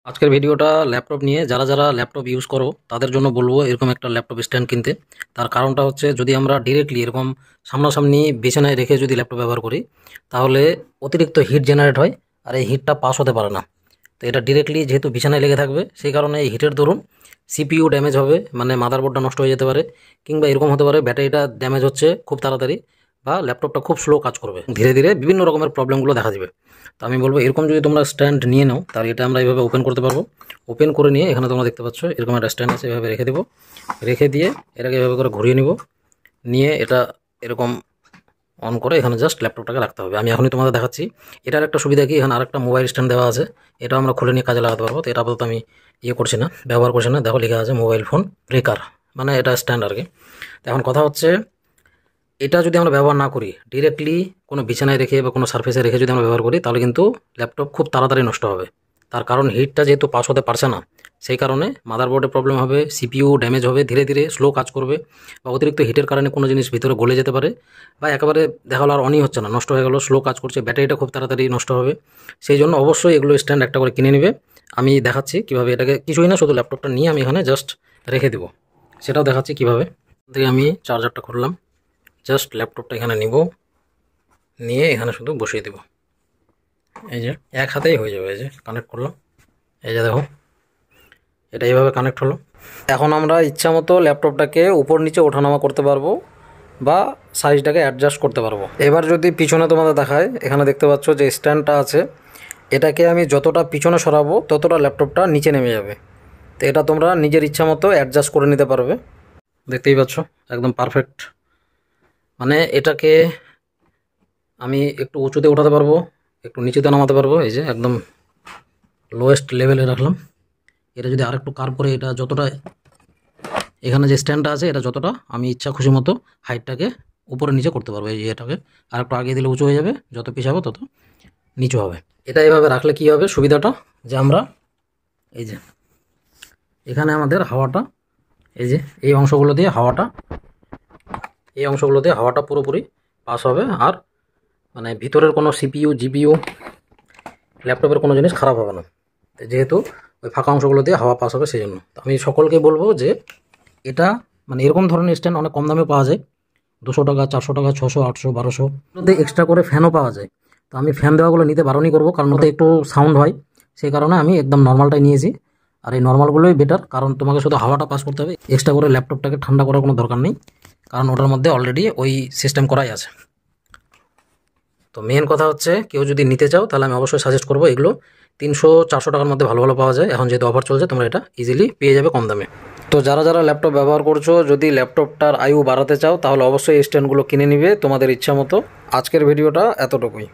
আজকের ভিডিওটা ল্যাপটপ নিয়ে যারা ল্যাপটপ ইউজ করো তাদের জন্য বলবো এরকম একটা ল্যাপটপ স্ট্যান্ড কিনতে। তার কারণটা হচ্ছে যদি আমরা ডিরেক্টলি এরকম সামনাসামনি বিছানায় রেখে যদি ল্যাপটপ ব্যবহার করি তাহলে অতিরিক্ত হিট জেনারেট হয় আর এই হিটটা পাস হতে পারে না। তো এটা ডিরেক্টলি যেহেতু বিছানায় লেগে থাকবে সেই কারণে এই হিটের দরুন সিপিইউ ড্যামেজ হবে, মানে মাদারবোর্ডটা নষ্ট হয়ে যেতে পারে, কিংবা এরকম হতে পারে ব্যাটারিটা ড্যামেজ হচ্ছে খুব তাড়াতাড়ি, বা ল্যাপটপটা খুব স্লো কাজ করবে, ধীরে ধীরে বিভিন্ন রকমের প্রবলেমগুলো দেখা দিবে। তো আমি বলবো এরকম যদি তোমরা স্ট্যান্ড নিয়ে নাও তাহলে এটা আমরা এইভাবে ওপেন করতে পারবো। ওপেন করে নিয়ে এখানে তোমরা দেখতে পাচ্ছ এরকম একটা স্ট্যান্ড আছে, এভাবে রেখে দেবো। রেখে দিয়ে এটাকে এভাবে করে ঘুরিয়ে নিব, নিয়ে এটা এরকম অন করে এখানে জাস্ট ল্যাপটপটাকে রাখতে হবে। আমি এখনই তোমাদের দেখাচ্ছি। এটার একটা সুবিধা কি, এখানে আরেকটা মোবাইল স্ট্যান্ড দেওয়া আছে, এটা আমরা খুলে নিয়ে কাজে লাগাতে পারবো। তো এটা আপাতত আমি করছি না, ব্যবহার করছি না। দেখো লেখা আছে মোবাইল ফোন ব্রেকার, মানে এটা স্ট্যান্ড আর কি। তো এখন কথা হচ্ছে এটা যদি আমরা ব্যবহার না করি, ডিরেক্টলি কোনো বিছানায় রেখে বা কোনো সারফেসে রেখে যদি আমরা ব্যবহার করি তাহলে কিন্তু ল্যাপটপ খুব তাড়াতাড়ি নষ্ট হবে। তার কারণ হিটটা যেহেতু পাস হতে পারছে না, সেই কারণে মাদারবোর্ডে প্রবলেম হবে, সিপিইউ ড্যামেজ হবে, ধীরে ধীরে স্লো কাজ করবে, বা অতিরিক্ত হিটের কারণে কোনো জিনিস ভিতরে গলে যেতে পারে, বা একেবারে দেখা হলো আর অনই হচ্ছে না, নষ্ট হয়ে গেল, স্লো কাজ করছে, ব্যাটারিটা খুব তাড়াতাড়ি নষ্ট হবে। সেই জন্য অবশ্যই এগুলো স্ট্যান্ড একটা করে কিনে নেবে। আমি দেখাচ্ছি কীভাবে, এটাকে কিছুই না, শুধু ল্যাপটপটা নিয়ে আমি এখানে জাস্ট রেখে দেবো, সেটাও দেখাচ্ছি কীভাবে। থেকে আমি চার্জারটা খুললাম, জাস্ট ল্যাপটপটা এখানে নিব, নিয়ে এখানে শুধু বসিয়ে দেব। এই যে এক হাতেই হয়ে যাবে, এই যে কানেক্ট করলাম, এই যে দেখো এটা এইভাবে কানেক্ট হলো। এখন আমরা ইচ্ছা মতো ল্যাপটপটাকে উপর নিচে ওঠানামা করতে পারবো বা সাইজটাকে অ্যাডজাস্ট করতে পারবো। এবার যদি পিছনে তোমাদের দেখায়, এখানে দেখতে পাচ্ছ যে স্ট্যান্ডটা আছে, এটাকে আমি যতটা পিছনে সরাবো ততটা ল্যাপটপটা নিচে নেমে যাবে। তো এটা তোমরা নিজের ইচ্ছা মতো অ্যাডজাস্ট করে নিতে পারবে। দেখতেই পাচ্ছ একদম পারফেক্ট। মানে এটাকে আমি একটু উঁচুতে উঠাতে পারবো, একটু নিচুতে নামাতে পারবো। এই যে একদম লোয়েস্ট লেভেলে রাখলাম। এটা যদি আরেকটু কার্ভ করে, এটা যতটা এখানে যে স্ট্যান্ডটা আছে এটা যতটা আমি ইচ্ছা খুশি মতো হাইটটাকে উপরে নিচে করতে পারবো। এই যে এটাকে আরেকটু আগে দিলে উঁচু হয়ে যাবে, যত পিছাবো তত নিচু হবে। এটা এভাবে রাখলে কি হবে সুবিধাটা, যে আমরা এই যে এখানে আমাদের হাওয়াটা, এই যে এই অংশগুলো দিয়ে হাওয়াটা পুরোপুরি পাস হবে, আর মানে ভিতরের কোনো সিপিইউ জিপিইউ ল্যাপটপের কোনো জিনিস খারাপ হবে না, যেহেতু ওই ফাঁকা অংশগুলো দিয়ে হাওয়া পাস হবে। সেই জন্য আমি সকলকে বলবো যে এটা মানে এরকম ধরনের স্ট্যান্ড অনেক কম দামে পাওয়া যায়, 200 টাকা, 400 টাকা, 600, 800, 1200 মধ্যে। এক্সট্রা করে ফ্যানও পাওয়া যায়। তো আমি ফ্যান দেওয়াগুলো নিতে বারণই করবো, কারণ ওতে একটু সাউন্ড হয়, সেই কারণে আমি একদম নর্মালটাই নিয়েছি। আর এই নর্মালগুলোই বেটার, কারণ তোমাকে শুধু হাওয়াটা পাস করতে হবে, এক্সট্রা করে ল্যাপটপটাকে ঠান্ডা করার কোনো দরকার নেই, কারণ ওটার মধ্যে অলরেডি ওই সিস্টেম করাই আছে। তো মেন কথা হচ্ছে কেউ যদি নিতে চাও তাহলে আমি অবশ্যই সাজেস্ট করবো এগুলো 300-400 টাকার মধ্যে ভালো ভালো পাওয়া যায়। এখন যেহেতু অফার চলছে তোমরা এটা ইজিলি পেয়ে যাবে কম দামে। তো যারা ল্যাপটপ ব্যবহার করছো, যদি ল্যাপটপটার আয়ু বাড়াতে চাও তাহলে অবশ্যই এই স্ট্যান্ডগুলো কিনে নিবে তোমাদের ইচ্ছা মতো। আজকের ভিডিওটা এতটুকুই।